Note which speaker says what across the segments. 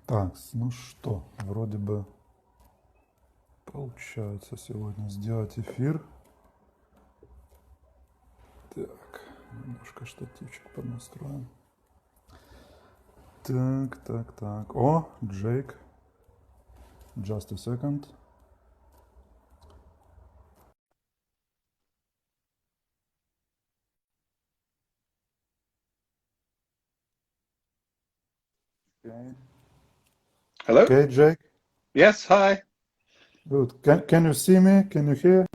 Speaker 1: Так, ну что, вроде бы получается сегодня сделать эфир. Так, немножко штативчик поднастроим. Так. О, Джейк. Just a second. Okay.
Speaker 2: Hello?
Speaker 1: Okay, Jake.
Speaker 2: Yes, hi.
Speaker 1: Good. Can you see me? Can you hear?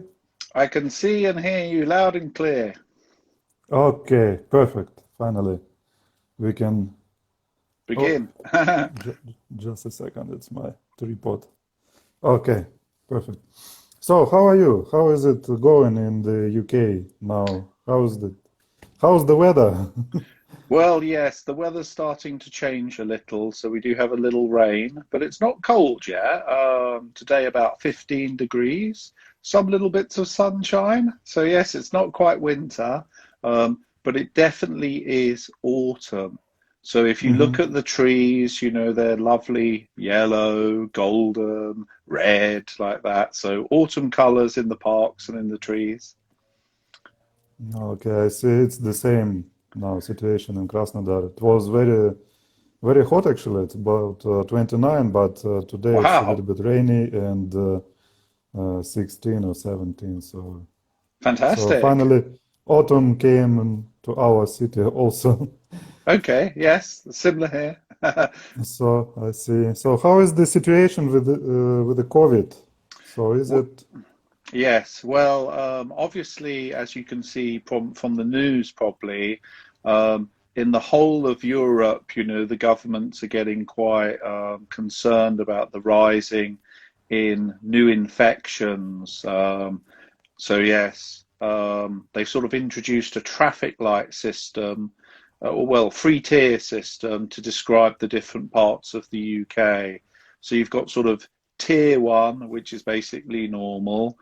Speaker 2: I can see and hear you loud and clear.
Speaker 1: Okay, perfect. Finally, we can. Oh,
Speaker 2: Begin.
Speaker 1: ju- just a second. It's my tripod. Okay, perfect. So, how are you? How is it going in the UK now? How's the weather?
Speaker 2: Well, yes, the weather's starting to change a little, so we do have a little rain, but it's not cold yet. Today about 15 degrees, some little bits of sunshine. So yes, it's not quite winter, but it definitely is autumn. So if you look
Speaker 1: Hmm.
Speaker 2: at the trees, they're lovely yellow, golden, red, like that. So autumn colors in the parks and in the trees.
Speaker 1: Okay, I see. It's the same now situation in Krasnodar. It was very hot actually. It's about 29, but today it's a little
Speaker 2: Wow,
Speaker 1: bit rainy and 16 or 17. So
Speaker 2: fantastic.
Speaker 1: finally, autumn came to our city also.
Speaker 2: Okay, yes, similar here.
Speaker 1: So I see. So how is the situation with the COVID? So is
Speaker 2: W-
Speaker 1: it?
Speaker 2: Yes, well, obviously, as you can see from the news, probably in the whole of Europe, the governments are getting quite concerned about the rising in new infections. So yes, they've sort of introduced a traffic light system, or well, free tier system to describe the different parts of the UK. So you've got sort of tier one, which is basically normal,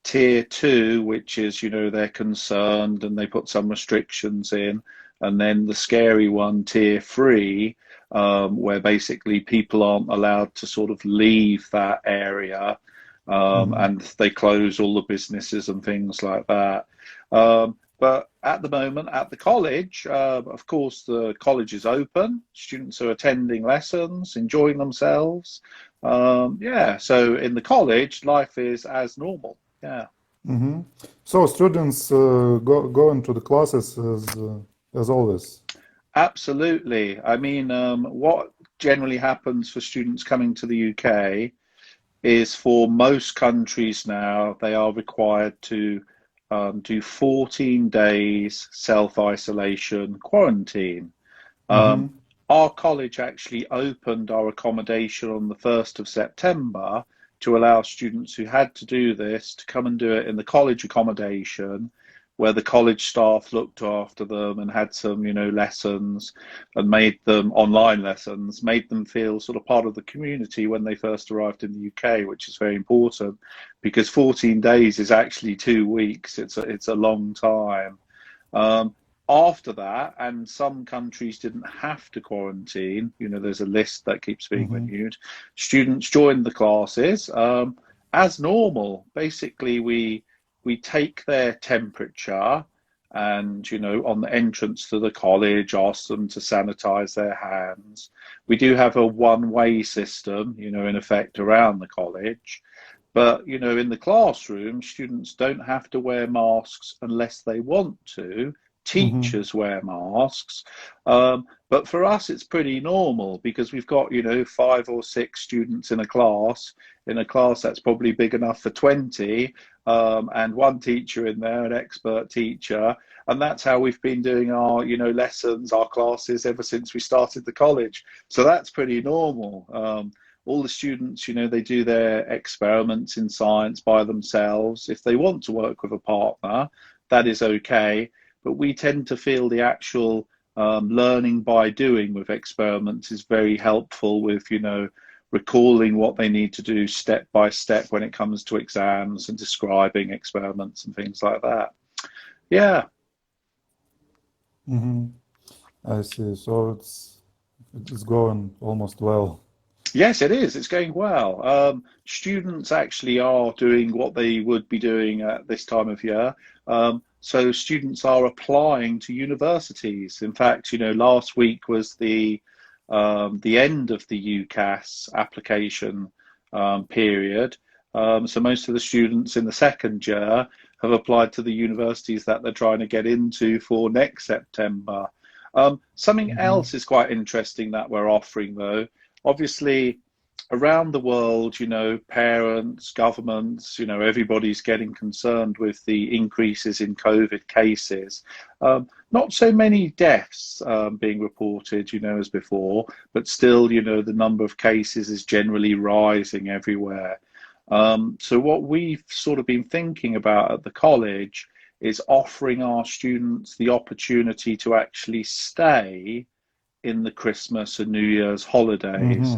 Speaker 2: tier two, which is, they're concerned and they put some restrictions in, and then the scary one, tier three, where basically people aren't allowed to sort of leave that area,
Speaker 1: Mhm.
Speaker 2: and they close all the businesses and things like that. But at the moment, at the college, of course, the college is open. Students are attending lessons, enjoying themselves. Yeah, so in the college, life is as normal. Yeah,
Speaker 1: Hmm. So students go into the classes as always.
Speaker 2: absolutely. I mean, what generally happens for students coming to the UK is for most countries now, they are required to do 14 days self isolation quarantine. Um,
Speaker 1: Hmm.
Speaker 2: our college actually opened our accommodation on the 1st of September to allow students who had to do this to come and do it in the college accommodation, where the college staff looked after them and had some, lessons and made them online lessons, made them feel sort of part of the community when they first arrived in the UK, which is very important because 14 days is actually 2 weeks. It's a long time. Um, After that, and some countries didn't have to quarantine, there's a list that keeps being
Speaker 1: Hmm.
Speaker 2: renewed. Students joined the classes as normal. Basically, we take their temperature and, on the entrance to the college, ask them to sanitize their hands. We do have a one-way system, in effect around the college. But, in the classroom, students don't have to wear masks unless they want to.
Speaker 1: Hmm.
Speaker 2: Teachers wear masks. But for us, it's pretty normal because we've got, five or six students in a class that's probably big enough for 20, and one teacher in there, an expert teacher. And that's how we've been doing our, lessons, our classes ever since we started the college. So that's pretty normal. All the students, they do their experiments in science by themselves. If they want to work with a partner, that is okay. But we tend to feel the actual learning by doing with experiments is very helpful with, recalling what they need to do step by step when it comes to exams and describing experiments and things like that. Yeah,
Speaker 1: Hmm. I see. So it's going almost well.
Speaker 2: Yes, it is. It's going well. Students actually are doing what they would be doing at this time of year. So students are applying to universities. In fact, last week was the end of the UCAS application period. So most of the students in the second year have applied to the universities that they're trying to get into for next September. Something else is quite interesting that we're offering, though. Obviously, around the world, parents, governments, everybody's getting concerned with the increases in COVID cases. Not so many deaths being reported, as before, but still, the number of cases is generally rising everywhere. So what we've sort of been thinking about at the college is offering our students the opportunity to actually stay in the Christmas and New Year's holidays.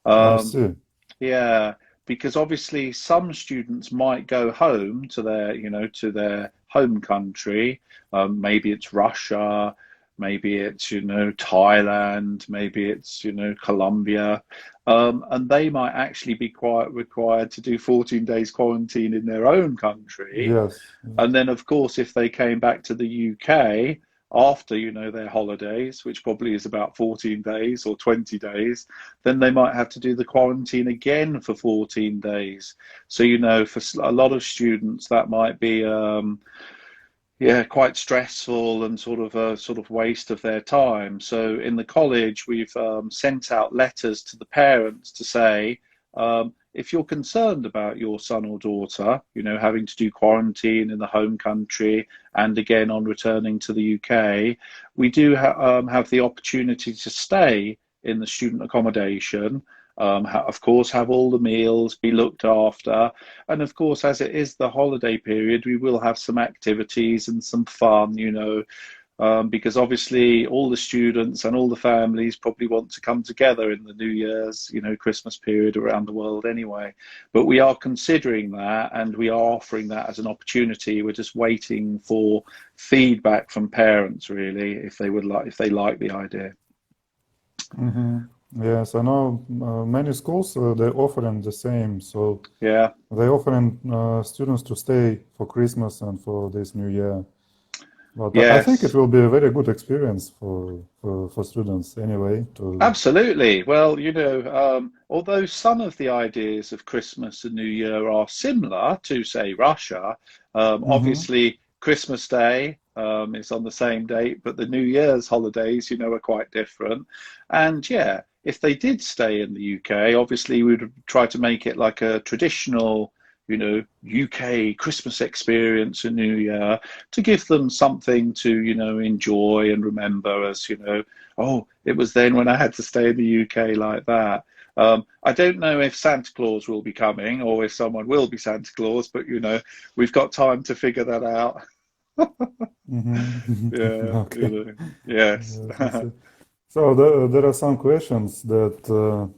Speaker 1: I
Speaker 2: Um,
Speaker 1: see.
Speaker 2: yeah, because obviously some students might go home to their home country. Maybe it's Russia, maybe it's, Thailand, maybe it's, Colombia. And they might actually be quite required to do 14 days quarantine in their own country.
Speaker 1: Yes.
Speaker 2: And then, of course, if they came back to the UK after, their holidays, which probably is about 14 days or 20 days, then they might have to do the quarantine again for 14 days. So, for a lot of students, that might be, quite stressful and sort of a waste of their time. So in the college, we've sent out letters to the parents to say, if you're concerned about your son or daughter, having to do quarantine in the home country and again on returning to the UK, we do have the opportunity to stay in the student accommodation. Of course, have all the meals, be looked after. And of course, as it is the holiday period, we will have some activities and some fun, because obviously all the students and all the families probably want to come together in the New Year's, Christmas period around the world anyway. But we are considering that and we are offering that as an opportunity. We're just waiting for feedback from parents, really, if they like the idea.
Speaker 1: Yes, I know many schools they're offering the same. So
Speaker 2: Yeah.
Speaker 1: they're offering students to stay for Christmas and for this New Year. But I think it
Speaker 2: Yes.
Speaker 1: will be a very good experience for students anyway. To
Speaker 2: Absolutely. Well, although some of the ideas of Christmas and New Year are similar to, say, Russia,
Speaker 1: hmm
Speaker 2: obviously Christmas Day is on the same date, but the New Year's holidays, are quite different. And yeah, if they did stay in the UK, obviously we would try to make it like a traditional, UK Christmas experience and New Year to give them something to, enjoy and remember as, oh, it was then when I had to stay in the UK like that. I don't know if Santa Claus will be coming or if someone will be Santa Claus, but we've got time to figure that out. Yeah,
Speaker 1: Okay.
Speaker 2: yes.
Speaker 1: Yes, I see. So there are some questions that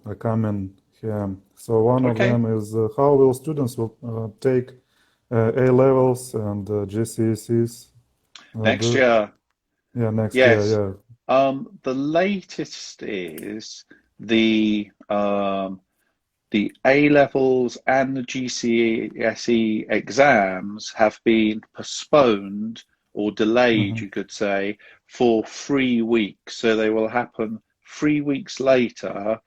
Speaker 1: are coming here. So one of
Speaker 2: Okay.
Speaker 1: them is how will students will take A levels and GCSEs?
Speaker 2: Next year.
Speaker 1: Next year,
Speaker 2: Yes.
Speaker 1: yeah.
Speaker 2: The latest is the A levels and the GCSE exams have been postponed or delayed,
Speaker 1: hmm
Speaker 2: you could say, for 3 weeks. So they will happen 3 weeks later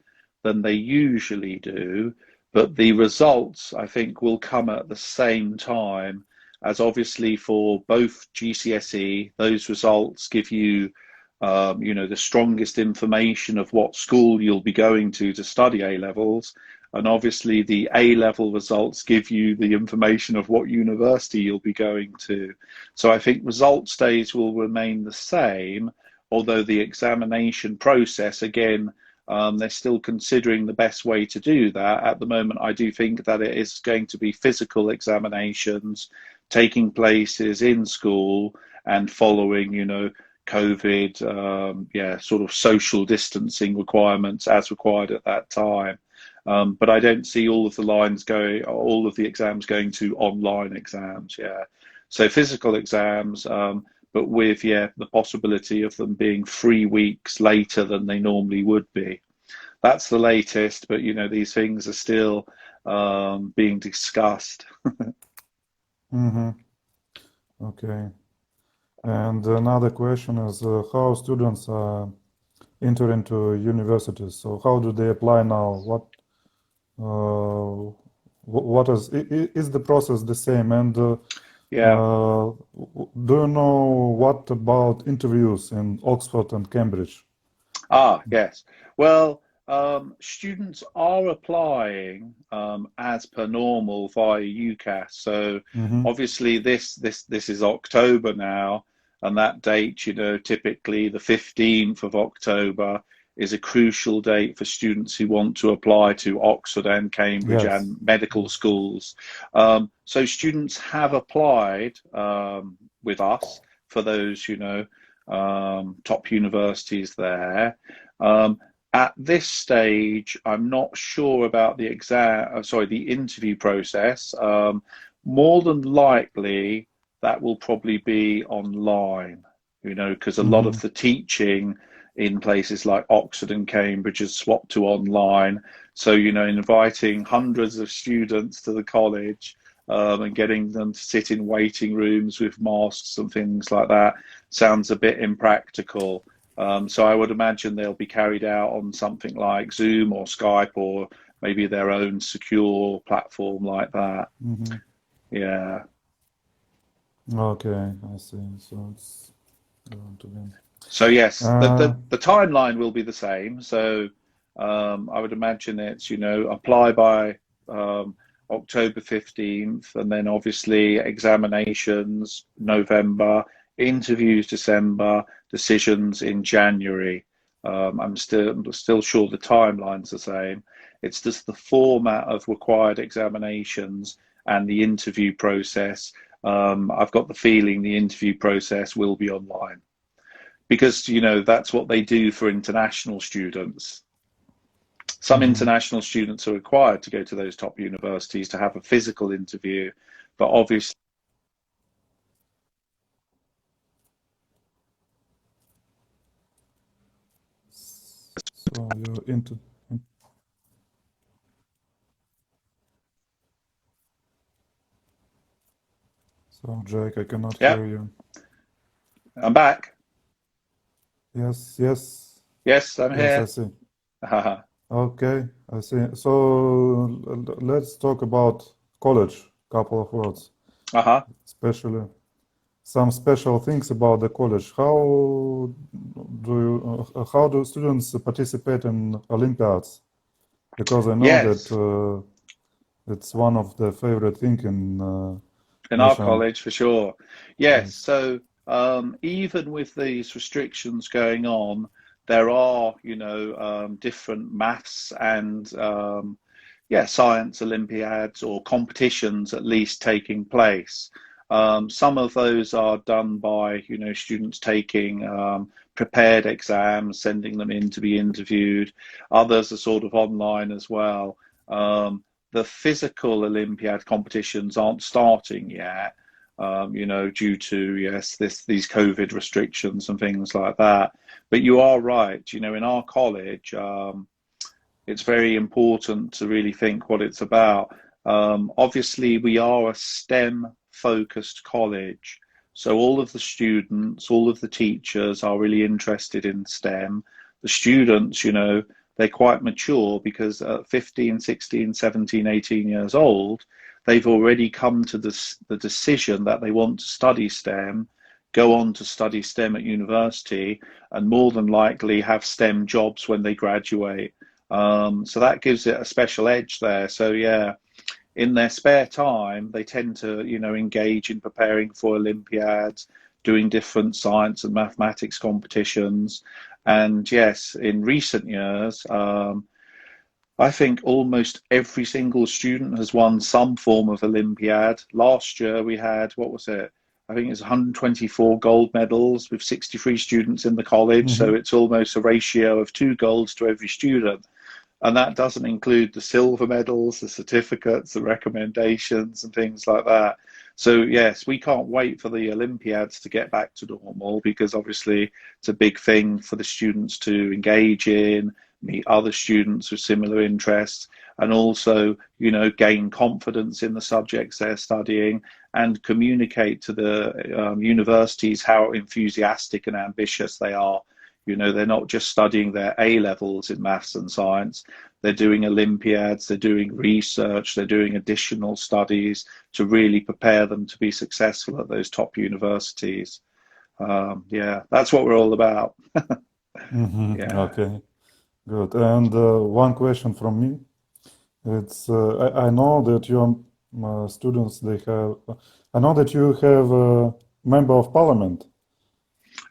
Speaker 2: than they usually do. But the results, I think, will come at the same time, as obviously for both GCSE, those results give you the strongest information of what school you'll be going to study A levels. And obviously, the A level results give you the information of what university you'll be going to. So I think results days will remain the same, although the examination process, again, they're still considering the best way to do that. At the moment, I do think that it is going to be physical examinations taking places in school and following, COVID, sort of social distancing requirements as required at that time. But I don't see all of the exams going to online exams. Yeah. So physical exams, but with, the possibility of them being 3 weeks later than they normally would be. that's the latest, but these things are still being discussed.
Speaker 1: Mm-hmm. Okay. And another question is how students enter into universities. So how do they apply now? What is the process the same? And
Speaker 2: Yeah.
Speaker 1: do you know what about interviews in Oxford and Cambridge?
Speaker 2: Yes. Well, students are applying as per normal via UCAS. So
Speaker 1: Mm-hmm.
Speaker 2: obviously this is October now, and that date, typically the 15th of October is a crucial date for students who want to apply to Oxford and Cambridge
Speaker 1: Yes.
Speaker 2: and medical schools. So students have applied with us for those, top universities there. At this stage, I'm not sure about the the interview process. More than likely, that will probably be online, because a lot
Speaker 1: Mm-hmm.
Speaker 2: of the teaching in places like Oxford and Cambridge has swapped to online. So, inviting hundreds of students to the college and getting them to sit in waiting rooms with masks and things like that sounds a bit impractical. So I would imagine they'll be carried out on something like Zoom or Skype or maybe their own secure platform like that.
Speaker 1: Mm-hmm.
Speaker 2: Yeah.
Speaker 1: Okay, I see. So it's going to be.
Speaker 2: So yes,
Speaker 1: Uh,
Speaker 2: the timeline will be the same. So I would imagine it's, apply by October 15th, and then obviously examinations November, interviews December, decisions in January. I'm still sure the timeline's the same. It's just the format of required examinations and the interview process. I've got the feeling the interview process will be online because, that's what they do for international students. Some
Speaker 1: mm-hmm.
Speaker 2: international students are required to go to those top universities to have a physical interview, but obviously.
Speaker 1: So you're into. So Jake, I cannot
Speaker 2: Yeah,
Speaker 1: hear you.
Speaker 2: I'm back.
Speaker 1: Yes, yes,
Speaker 2: Yes, I'm
Speaker 1: yes, I
Speaker 2: here.
Speaker 1: see. Okay, I see. So let's talk about college. Couple of words, especially some special things about the college. How do students participate in Olympiads? Because I know
Speaker 2: Yes,
Speaker 1: that it's one of the favorite thing in
Speaker 2: our
Speaker 1: nation.
Speaker 2: college for sure. Yes,
Speaker 1: Yes.
Speaker 2: so even with these restrictions going on, there are, different maths and science Olympiads or competitions at least taking place. Some of those are done by, students taking prepared exams, sending them in to be interviewed. Others are sort of online as well. The physical Olympiad competitions aren't starting yet, due to, these COVID restrictions and things like that. But you are right, in our college, it's very important to really think what it's about. Obviously, we are a STEM focused college. So all of the students, all of the teachers are really interested in STEM. The students, they're quite mature because at 15, 16, 17, 18 years old, they've already come to the decision that they want to study STEM, go on to study STEM at university, and more than likely have STEM jobs when they graduate. So that gives it a special edge there. So yeah, in their spare time, they tend to, engage in preparing for Olympiads, doing different science and mathematics competitions. And yes, in recent years, I think almost every single student has won some form of Olympiad. Last year we had, what was it? I think it's 124 gold medals with 63 students in the college.
Speaker 1: Mm-hmm.
Speaker 2: So it's almost a ratio of 2 golds to every student. And that doesn't include the silver medals, the certificates, the recommendations and things like that. So yes, we can't wait for the Olympiads to get back to normal because obviously it's a big thing for the students to engage in, meet other students with similar interests, and also, you know, gain confidence in the subjects they're studying and communicate to the universities how enthusiastic and ambitious they are. You know, they're not just studying their A levels in maths and science, they're doing Olympiads, they're doing research, they're doing additional studies to really prepare them to be successful at those top universities. Yeah, that's what we're all about. Yeah.
Speaker 1: Okay, good. And one question from me. It's I know that your students they have. I know that you have a member of parliament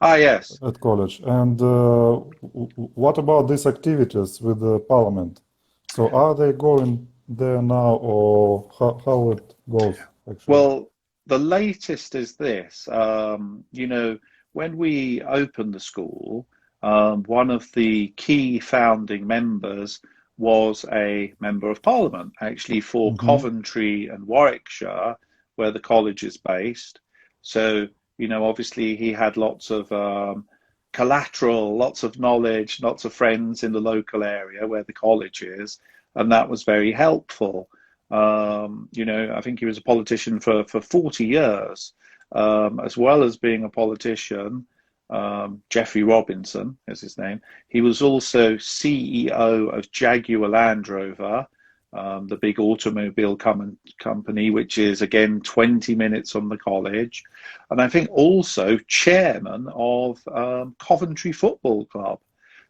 Speaker 2: Ah, yes.
Speaker 1: at college. And what about these activities with the parliament? So are they going there now, or how it goes actually?
Speaker 2: Well, the latest is this. You know, when we opened the school, one of the key founding members was a member of parliament, actually, for Koventri and Warwickshire, where the college is based. So, you know, obviously he had lots of collateral, lots of knowledge, lots of friends in the local area where the college is, and that was very helpful. You know, I think he was a politician for 40 years, as well as being a politician. Geoffrey Robinson is his name. He was also CEO of Jaguar Land Rover, the big automobile company, which is again 20 minutes from the college. And I think also chairman of Coventry Football Club.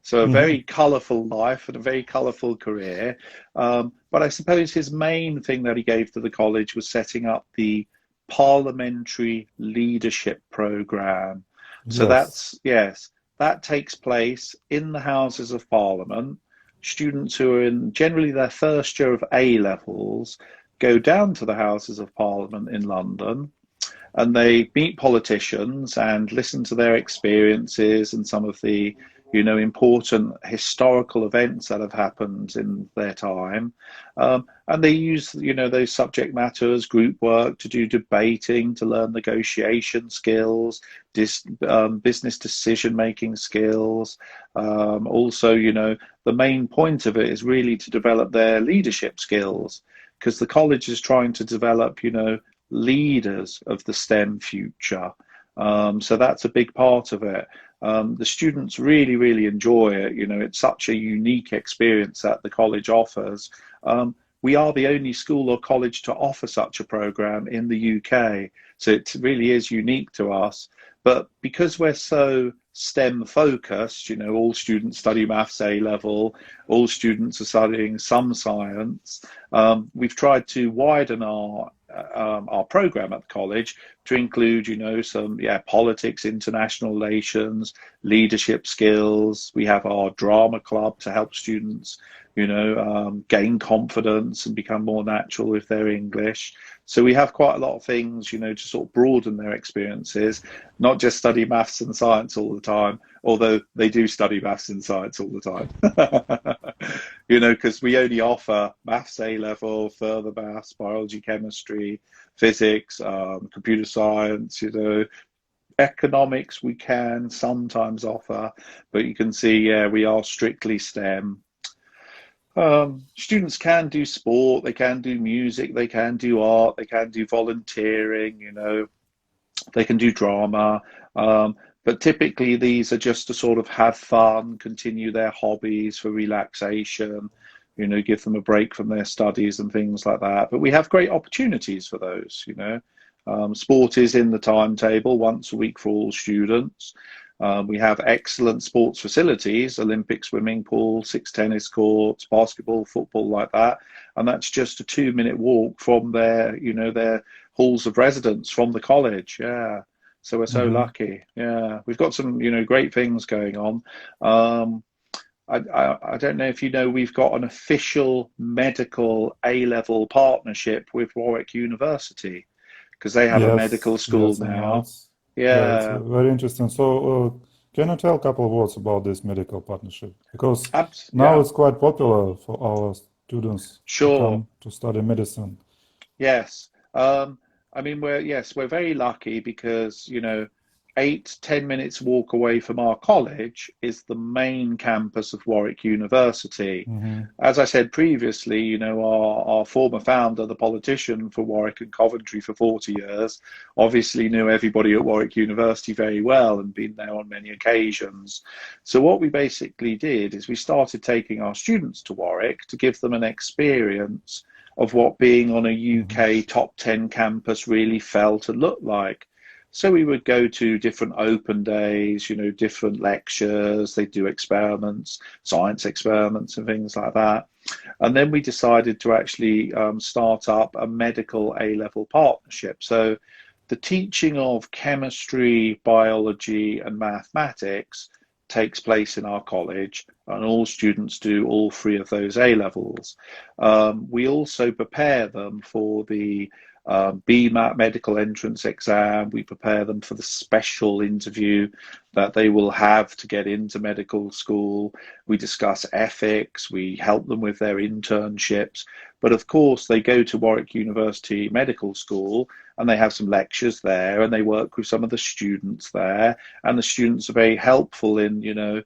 Speaker 2: So a very colourful life and a very colourful career. But I suppose his main thing that he gave to the college was setting up the parliamentary leadership programme. So that's, yes, that takes place in the Houses of Parliament. Students who are in generally their first year of A levels go down to the Houses of Parliament in London, and they meet politicians and listen to their experiences and some of the, you know, important historical events that have happened in their time. And they use, you know, those subject matters, group work, to do debating, to learn negotiation skills, business decision-making skills. Also, you know, the main point of it is really to develop their leadership skills, because the college is trying to develop, you know, leaders of the STEM future. So that's a big part of it. The students really, really enjoy it. You know, it's such a unique experience that the college offers. We are the only school or college to offer such a program in the UK. So it really is unique to us. But because we're so STEM focused, you know, all students study maths A level, all students are studying some science. We've tried to widen our program at the college to include, you know, some politics, international relations, leadership skills. We have our drama club to help students, you know, gain confidence and become more natural with their English. So we have quite a lot of things, you know, to sort of broaden their experiences, not just study maths and science all the time, although they do study maths and science all the time. You know, because we only offer maths A level, further maths, biology, chemistry, physics, computer science, you know, economics we can sometimes offer, but you can see, we are strictly STEM. Students can do sport, they can do music, they can do art, they can do volunteering, you know, they can do drama. But typically these are just to sort of have fun, continue their hobbies for relaxation, you know, give them a break from their studies and things like that. But we have great opportunities for those, you know. Sport is in the timetable once a week for all students. We have excellent sports facilities, Olympic swimming pool, 6 tennis courts, basketball, football, like that. And that's just a 2-minute walk from their, you know, their halls of residence from the college. Yeah. So we're so lucky. Yeah. We've got some, you know, great things going on. I don't know if you know, we've got an official medical A-level partnership with Warwick University, because they have a medical school now.
Speaker 1: Yeah, it's very interesting. So, can you tell a couple of words about this medical partnership? Because now it's quite popular for our students to come to study medicine.
Speaker 2: Yes. I mean, we're very lucky because, you know, 8-10 minutes walk away from our college is the main campus of Warwick University. As I said previously, you know, our former founder, the politician for Warwick and Koventri for 40 years, obviously knew everybody at Warwick University very well and been there on many occasions. So what we basically did is we started taking our students to Warwick to give them an experience of what being on a UK top 10 campus really felt and looked like. So we would go to different open days, you know, different lectures, they do experiments, science experiments and things like that. And then we decided to actually start up a medical A-level partnership. So the teaching of chemistry, biology and mathematics takes place in our college, and all students do all three of those A-levels. We also prepare them for the BMAT medical entrance exam. We prepare them for the special interview that they will have to get into medical school. We discuss ethics. We help them with their internships. But of course, they go to Warwick University Medical School and they have some lectures there and they work with some of the students there. And the students are very helpful in, you know,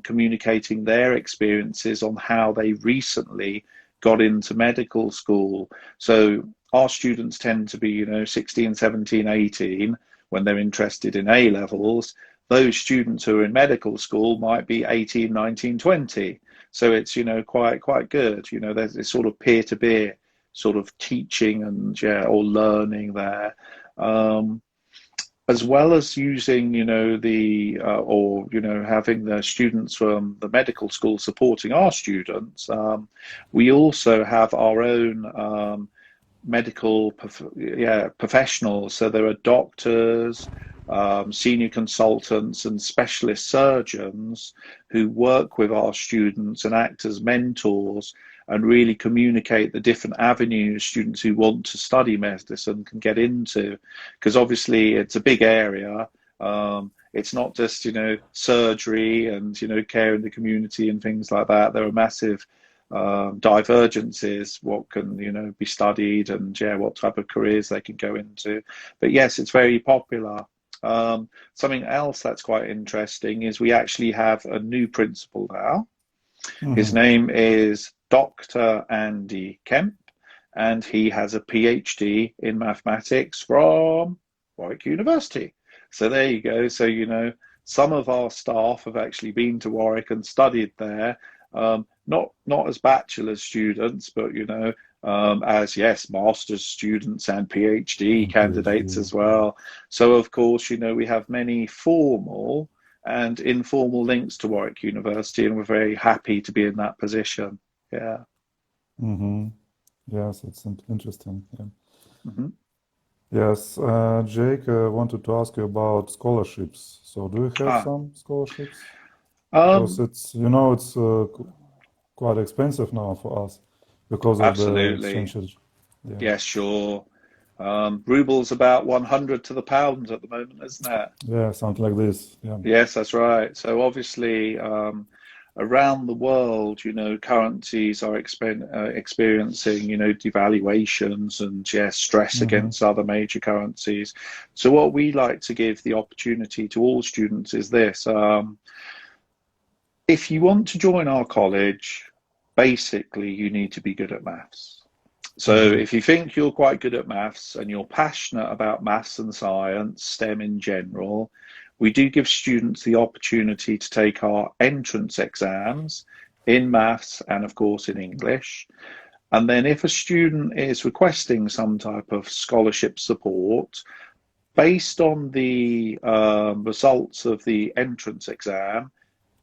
Speaker 2: communicating their experiences on how they recently got into medical school. So our students tend to be, you know, 16, 17, 18 when they're interested in A levels. Those students who are in medical school might be 18, 19, 20. So it's, you know, quite good. You know, there's this sort of peer-to-peer sort of teaching and, yeah, or learning there. As well as using, you know, or, you know, having the students from the medical school supporting our students, we also have our own medical professionals. So there are doctors, senior consultants and specialist surgeons who work with our students and act as mentors and really communicate the different avenues students who want to study medicine can get into, because obviously it's a big area. It's not just, you know, surgery and, you know, care in the community and things like that. There are massive divergences, what can, you know, be studied and, yeah, what type of careers they can go into. But yes, it's very popular. Something else that's quite interesting is we actually have a new principal now. His name is Dr. Andy Kemp, and he has a PhD in mathematics from Warwick University. So there you go. So, you know, some of our staff have actually been to Warwick and studied there, not as bachelor students, but, you know, as, yes, master's students and PhD candidates as well. So, of course, you know, we have many formal and informal links to Warwick University, and we're very happy to be in that position. Yeah.
Speaker 1: Yes, it's interesting. Yeah. Yes, Jake, I wanted to ask you about scholarships. So do you have some scholarships? Because it's, you know, it's quite expensive now for us because of the exchange.
Speaker 2: Yeah. Yes, sure. Ruble's about 100 to the pound at the moment, isn't it?
Speaker 1: Yeah, something like this. Yeah.
Speaker 2: Yes, that's right. So obviously, around the world, you know, currencies are experiencing, you know, devaluations and, yes, stress against other major currencies. So what we like to give the opportunity to all students is this. If you want to join our college, basically you need to be good at maths. So if you think you're quite good at maths and you're passionate about maths and science, STEM in general, we do give students the opportunity to take our entrance exams in maths and, of course, in English. And then if a student is requesting some type of scholarship support, based on the results of the entrance exam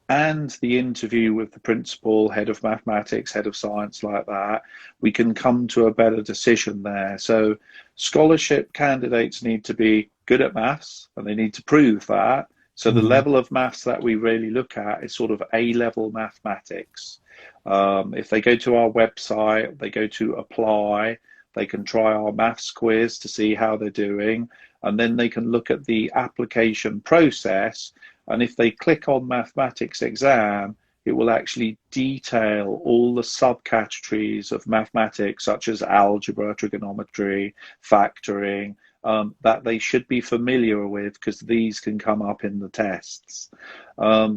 Speaker 2: and the interview with the principal, head of mathematics, head of science, like that, we can come to a better decision there. So scholarship candidates need to be good at maths, and they need to prove that. So the level of maths that we really look at is sort of A-level mathematics. If they go to our website, they go to apply, they can try our maths quiz to see how they're doing, and then they can look at the application process. And if they click on mathematics exam, it will actually detail all the subcategories of mathematics, such as algebra, trigonometry, factoring, that they should be familiar with, because these can come up in the tests.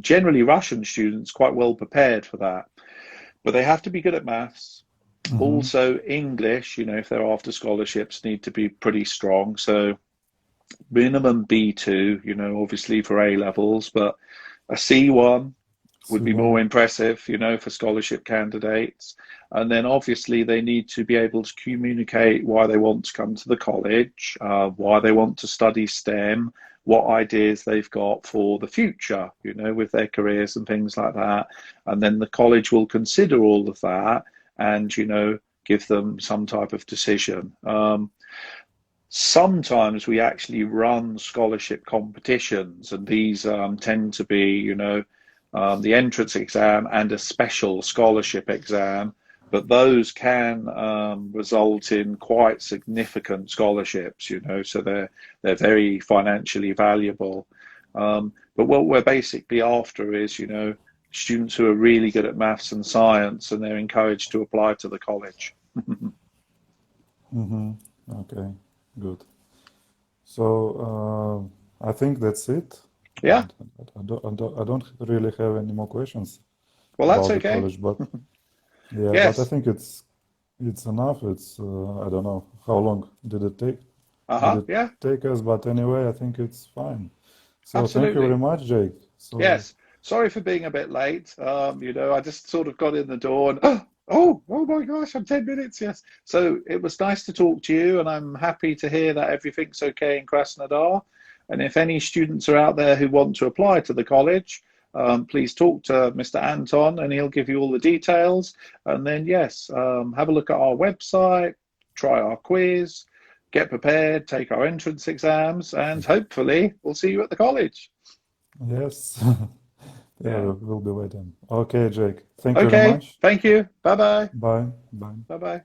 Speaker 2: Generally, Russian students quite well prepared for that, but they have to be good at maths. Also, English, if they're after scholarships, need to be pretty strong. So minimum B2, obviously for A levels, but a C1 would be more impressive, for scholarship candidates. And then obviously they need to be able to communicate why they want to come to the college, why they want to study STEM, what ideas they've got for the future, with their careers and things like that. And then the college will consider all of that and, give them some type of decision. Sometimes we actually run scholarship competitions, and these tend to be, the entrance exam and a special scholarship exam, but those can result in quite significant scholarships, so they're very financially valuable. But what we're basically after is, students who are really good at maths and science, and they're encouraged to apply to the college.
Speaker 1: Okay, good. So I think that's it.
Speaker 2: Yeah.
Speaker 1: I don't really have any more questions
Speaker 2: Well, that's
Speaker 1: about
Speaker 2: okay.
Speaker 1: the college, but yeah,
Speaker 2: Yes.
Speaker 1: but I think it's enough. It's I don't know how long did it take. Did it
Speaker 2: Yeah,
Speaker 1: take us? But anyway, I think it's fine. So thank you
Speaker 2: absolutely.
Speaker 1: very much, Jake. So
Speaker 2: Yes. Sorry for being a bit late. I just sort of got in the door and oh my gosh, I'm 10 minutes. Yes. So it was nice to talk to you, and I'm happy to hear that everything's okay in Krasnodar. And if any students are out there who want to apply to the college, please talk to Mr. Anton, and he'll give you all the details. And then, yes, have a look at our website, try our quiz, get prepared, take our entrance exams, and hopefully we'll see you at the college.
Speaker 1: yes,
Speaker 2: Yeah.
Speaker 1: we'll be waiting. Okay, Jake. Thank you very
Speaker 2: Okay,
Speaker 1: much.
Speaker 2: thank you. Bye-bye.
Speaker 1: Bye. Bye.
Speaker 2: Bye-bye.